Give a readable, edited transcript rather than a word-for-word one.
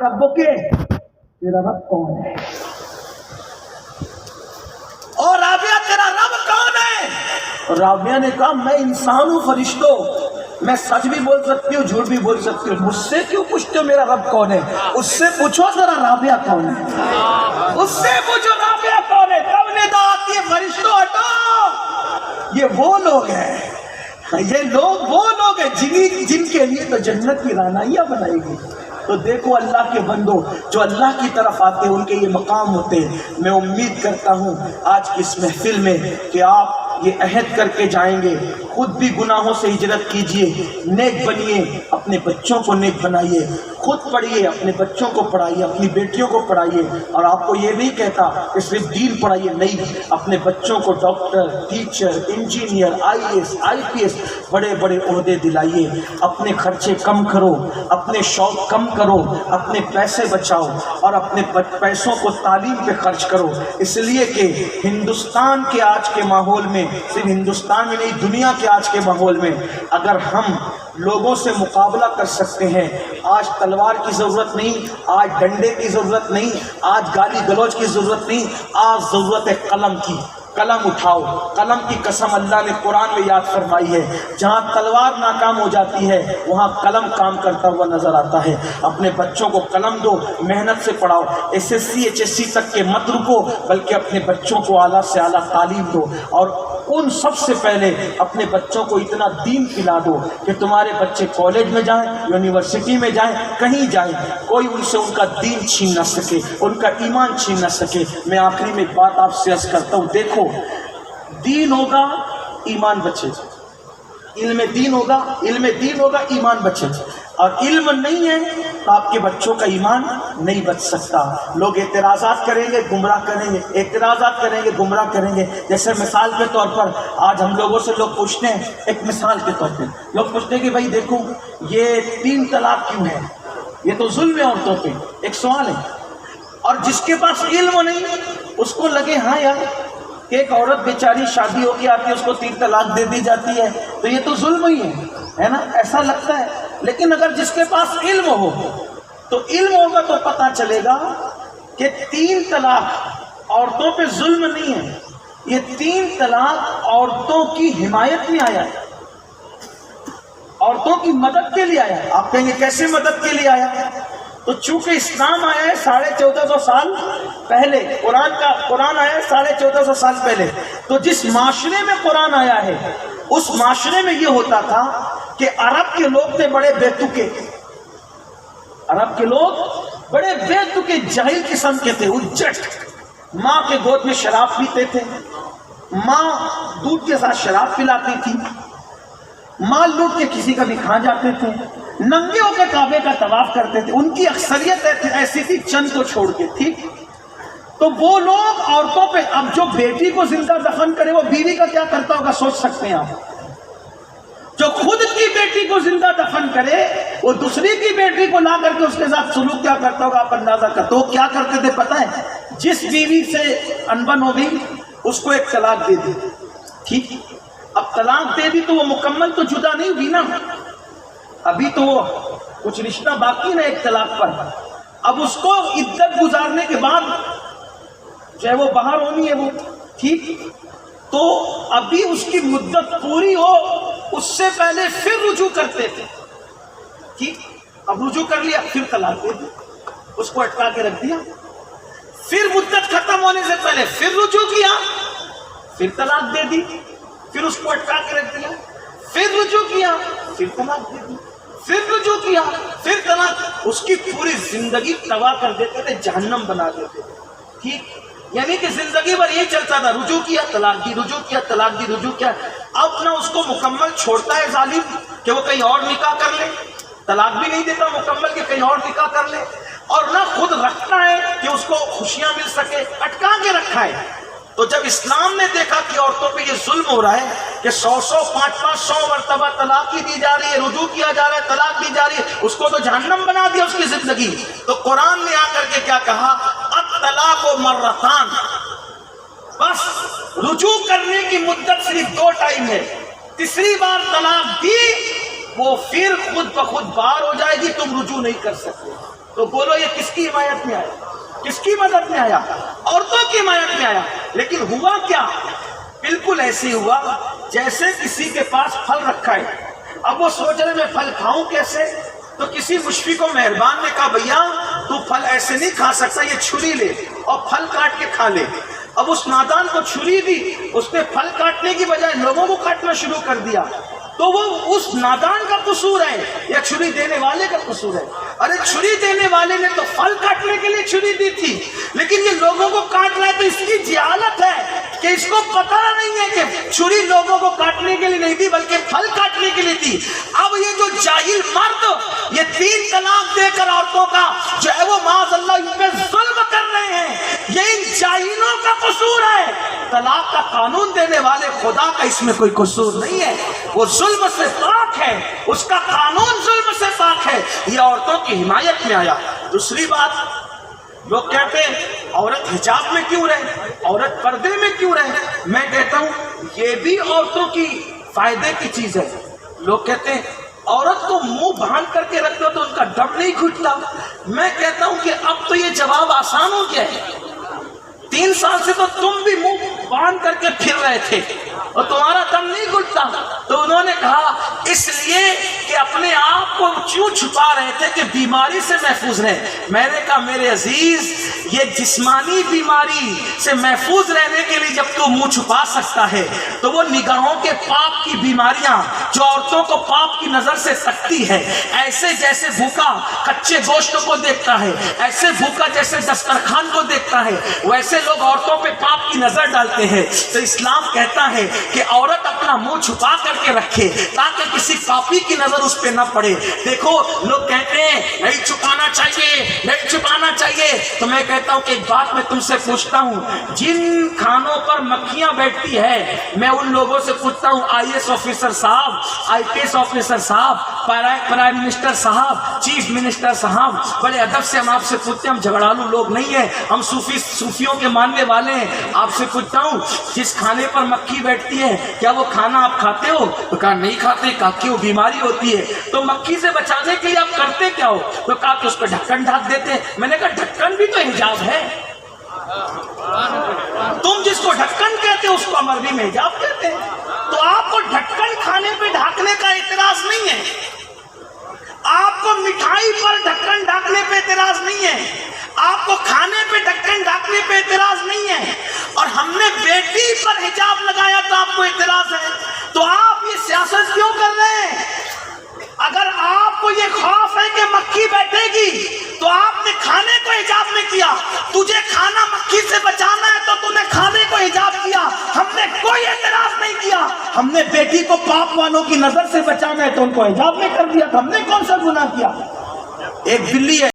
रब्बुके, तेरा रब कौन है? और राबिया तेरा रब कौन है? और राबिया ने कहा मैं इंसान हूँ फरिश्तों, मैं सच भी बोल सकती हूँ झूठ भी बोल सकती हूँ, मुझसे क्यों पूछते हो मेरा रब कौन है? उससे पूछो जरा राबिया कौन है, उससे पूछो राबिया कौन है। तब निदा आती है फरिश्तों हटो, ये वो लोग हैं, ये लोग वो लोग हैं जिनके लिए तो जन्नत की रानाइयाँ बनाएगी। तो देखो अल्लाह के बंदो, जो अल्लाह की तरफ आते हैं उनके ये मकाम होते हैं। मैं उम्मीद करता हूँ आज की इस महफिल में कि आप ये अहद करके जाएंगे, खुद भी गुनाहों से हिजरत कीजिए, नेक बनिए, अपने बच्चों को नेक बनाइए, खुद पढ़िए, अपने बच्चों को पढ़ाइए, अपनी बेटियों को पढ़ाइए। और आपको ये नहीं कहता कि सिर्फ दीन पढ़ाइए, नहीं, अपने बच्चों को doctor, teacher, engineer, IAS, IPS बड़े बड़े ओहदे दिलाइए। अपने खर्चे कम करो, अपने शौक कम करो, अपने पैसे बचाओ और अपने पैसों को तालीम पे खर्च करो। इसलिए कि हिंदुस्तान के आज के माहौल में, सिर्फ हिंदुस्तान में नहीं दुनिया के आज के माहौल में, अगर हम लोगों से मुकाबला कर सकते हैं, आज तलवार की ज़रूरत नहीं, आज डंडे की ज़रूरत नहीं, आज गाली गलौज की ज़रूरत नहीं, आज ज़रूरत है कलम की। कलम उठाओ, कलम की कसम अल्लाह ने कुरान में याद फरमाई है, जहाँ तलवार नाकाम हो जाती है वहाँ कलम काम करता हुआ नजर आता है। अपने बच्चों को कलम दो, मेहनत से पढ़ाओ, SSC HSC तक के मत रुको, बल्कि अपने बच्चों को आला से आला तालीम दो। और उन सबसे पहले अपने बच्चों को इतना दीन पिला दो कि तुम्हारे बच्चे कॉलेज में जाएं, यूनिवर्सिटी में जाएं, कहीं जाएं, कोई उनसे उनका दीन छीन न सके, उनका ईमान छीन न सके। मैं आखिरी में एक बात आपसे अर्ज करता हूँ, देखो दीन होगा ईमान बचेगा, इल्म दीन होगा, ईमान बचेगा। और इल्म नहीं है तो आपके बच्चों का ईमान नहीं बच सकता। लोग एतराज़ात करेंगे, गुमराह करेंगे, एतराज़ात करेंगे, गुमराह करेंगे। जैसे मिसाल के तौर पर आज हम लोगों से लोग पूछते हैं, एक मिसाल के तौर पर लोग पूछते हैं कि भाई देखो ये 3 तलाक क्यों है, ये तो जुल्म है औरतों पे। एक सवाल है, और जिसके पास इल्म नहीं उसको लगे हाँ यार एक औरत बेचारी शादी होके आती है, उसको 3 तलाक दे दी जाती है, तो ये तो जुल्म ही है ना, ऐसा लगता है। लेकिन अगर जिसके पास इल्म हो, तो इल्म होगा तो पता चलेगा कि 3 तलाक औरतों पे जुल्म नहीं है, ये 3 तलाक औरतों की हिमायत में आया है, औरतों की मदद के लिए आया है। आप कहेंगे कैसे मदद के लिए आया है? तो चूंकि इस्लाम आया है 1450 साल पहले, कुरान आया है 1450 साल पहले, तो जिस माशरे में कुरान आया है उस माशरे में ये होता था कि अरब के लोग थे बड़े बेतुके, अरब के लोग बड़े बेतुके जाहिल किस्म के थे, उज्जट। माँ के गोद में शराब पीते थे, माँ दूध के साथ शराब पिलाती थी, माल लूट के किसी का भी खा जाते थे, नंगे होकर काबे का तवाफ करते थे। उनकी अक्सरियत ऐसी थी चंद को छोड़ के, ठीक। तो वो लोग औरतों पे, अब जो बेटी को जिंदा दफन करे वो बीवी का क्या करता होगा सोच सकते हैं आप। जो खुद की बेटी को जिंदा दफन करे वो दूसरी की बेटी को ला करके उसके साथ सुलूक क्या करता होगा आप अंदाजा करते हो। क्या करते थे पता है? जिस बीवी से अनबन हो गई उसको एक तलाक दे दी, ठीक। अब तलाक दे दी तो वो मुकम्मल तो जुदा नहीं हुई ना, अभी तो कुछ रिश्ता बाकी ना एक तलाक पर। अब उसको इद्दत गुजारने के बाद चाहे वो बाहर होनी है वो, ठीक, तो अभी उसकी मुद्दत पूरी हो उससे पहले फिर रुजू करते थे, ठीक। अब रुजू कर लिया फिर तलाक दे दी, उसको अटका के रख दिया, फिर मुद्दत खत्म होने से पहले फिर रुजू किया, फिर तलाक दे दी, फिर उसको अटका के रख दिया, फिर रुजू किया, फिर तलाक दे दी, फिर रुजू किया, फिर तलाक। उसकी पूरी जिंदगी तबाह कर देते थे, जहन्नम बना देते थे, ठीक। यानी कि जिंदगी भर यही चलता था, रुजू किया तलाक दी, रुजू किया तलाक दी, रुजू किया। अब ना उसको मुकम्मल छोड़ता है जालिम कि वो कहीं और निकाह कर ले, तलाक भी नहीं देता मुकम्मल कि कहीं और निकाह कर ले, और ना खुद रखता है कि उसको खुशियां मिल सके, अटका के रखा है। तो जब इस्लाम ने देखा कि औरतों पे ये जुल्म हो रहा है कि 100 500 मरतबा तलाक ही दी जा रही है, रुजू किया जा रहा है, तलाक दी जा रही है, उसको तो जहन्नम बना दिया उसकी जिंदगी। तो कुरान ने आकर के क्या कहा? अत-तलाक़ मर्रतान, बस रुजू करने की मुद्दत सिर्फ 2 टाइम है, तीसरी बार तलाक दी वो फिर खुद ब खुद बाहर हो जाएगी, तुम रुजू नहीं कर सकते। تو بولو یہ کس کی حمایت میں آیا؟ کس کی مدد میں آیا؟ عورتوں کی حمایت میں آیا. لیکن ہوا کیا؟ بالکل ایسے ہوا جیسے کسی کے پاس پھل رکھا ہے. اب وہ سوچ رہے میں پھل کھاؤں کیسے؟ تو کسی مشفق و مہربان نے کہا بھیا تو پھل ایسے نہیں کھا سکتا، یہ چھری لے اور پھل کاٹ کے کھا لے. اب اس نادان کو چھری دی، اس نے پھل کاٹنے کی بجائے لوگوں کو کاٹنا شروع کر دیا. تو وہ اس نادان کا قصور ہے یا چھری دینے والے کا قصور ہے؟ ارے چھری دینے والے نے تو پھل کاٹنے کے لیے چھری دی تھی، لیکن یہ لوگوں کو کاٹ رہا ہے تو اس کی جہالت ہے کہ اس کو پتہ نہیں ہے کہ چھری لوگوں کو کاٹنے کے لیے نہیں دی بلکہ پھل کاٹنے کے لیے تھی. اب یہ جو جاہل مرد یہ 3 طلاق دے کر عورتوں کا جو ہے وہ معاذ اللہ ان پہ ظلم کر رہے ہیں، یہ ان جاہلوں کا قصور ہے. طلاق کا قانون دینے والے خدا کا اس میں کوئی قصور نہیں ہے، وہ ظلم سے پاک ہے، اس کا قانون ظلم سے پاک ہے. یہ عورتوں کی حمایت میں آیا. دوسری بات، لوگ کہتے ہیں عورت حجاب میں کیوں رہے، عورت پردے میں کیوں رہے. میں کہتا ہوں یہ بھی عورتوں کی فائدے کی چیز ہے. لوگ کہتے ہیں عورت کو منہ باندھ کر کے رکھتے ہو تو ان کا دم نہیں گھٹتا. میں کہتا ہوں کہ اب تو یہ جواب آسان ہو گیا ہے. 3 سال سے تو تم بھی منہ باندھ کر کے پھر رہے تھے اور تمہارا دم نہیں گھٹتا. تو انہوں نے کہا اس لیے کہ اپنے آپ کو کیوں چھپا رہے تھے کہ بیماری سے محفوظ رہے. میں نے کہا میرے عزیز یہ جسمانی بیماری سے محفوظ رہنے کے لیے جب تو منہ چھپا سکتا ہے تو وہ نگاہوں کے پاپ کی بیماریاں جو عورتوں کو پاپ کی نظر سے تکتی ہے، ایسے جیسے بھوکا کچے گوشت کو دیکھتا ہے، ایسے بھوکا جیسے دسترخوان کو دیکھتا ہے، ویسے لوگ عورتوں پہ پاپ کی نظر ڈالتے ہیں. تو اسلام کہتا ہے کہ عورت اپنا منہ چھپا کر کے رکھے تاکہ کسی پاپی کی نظر اس پہ نہ پڑے. دیکھو لوگ کہتے ہیں نہیں چھپانا چاہیے، نہیں چھپانا چاہیے. تو میں کہتا ہوں کہ ایک بات میں تم سے پوچھتا ہوں، جن کھانوں پر مکھیاں بیٹھتی ہے میں ان لوگوں سے پوچھتا ہوں IAS آفیسر صاحب، IPS آفیسر صاحب، پرائم منسٹر صاحب، چیف منسٹر صاحب، بڑے ادب سے ہم آپ سے پوچھتے ہیں، ہم جھگڑالو لوگ نہیں ہیں، ہم صوفیوں کے ماننے والے ہیں. آپ سے پوچھتا ہوں جس کھانے پر مکھی بیٹھتی ہے کیا وہ کھانا آپ کھاتے ہو؟ تو کہا نہیں کھاتے. کہا کیوں؟ بیماری ہوتی ہے. تو مکھی سے بچانے کے لیے آپ کرتے کیا ہو؟ تو کہا کہ اس پہ ڈھکن ڈھک دیتے ہیں. میں نے کہا ڈھکن بھی تو حجاب ہے. تم جس کو ڈھکن کہتے ہو اس کو عربی میں حجاب کہتے ہیں. تو آپ کو ڈھکن کھانے پہ ڈھانکنے کا اعتراض نہیں ہے، آپ کو مٹھائی پر ڈھکن ڈھانکنے پہ اعتراض نہیں ہے، آپ کو کھانے پہ ڈھکن ڈھانکنے پہ اعتراض نہیں ہے، اور ہم نے بیٹی پر حجاب لگایا تو آپ کو اعتراض ہے. تو آپ یہ سیاست کیوں کر رہے ہیں؟ اگر آپ کو یہ خوف ہے کہ مکھی بیٹھے گی تو آپ نے کھانے کو حجاب میں کیا. تجھے کھانا مکھی سے بچانا ہے تو تو نے کھانے کو حجاب کیا. ہم نے کوئی اعتراض نہیں کیا. ہم نے بیٹی کو پاپ والوں کی نظر سے بچانا ہے تو ان کو حجاب میں کر دیا. ہم نے کون سا گناہ کیا؟ ایک بلی ہے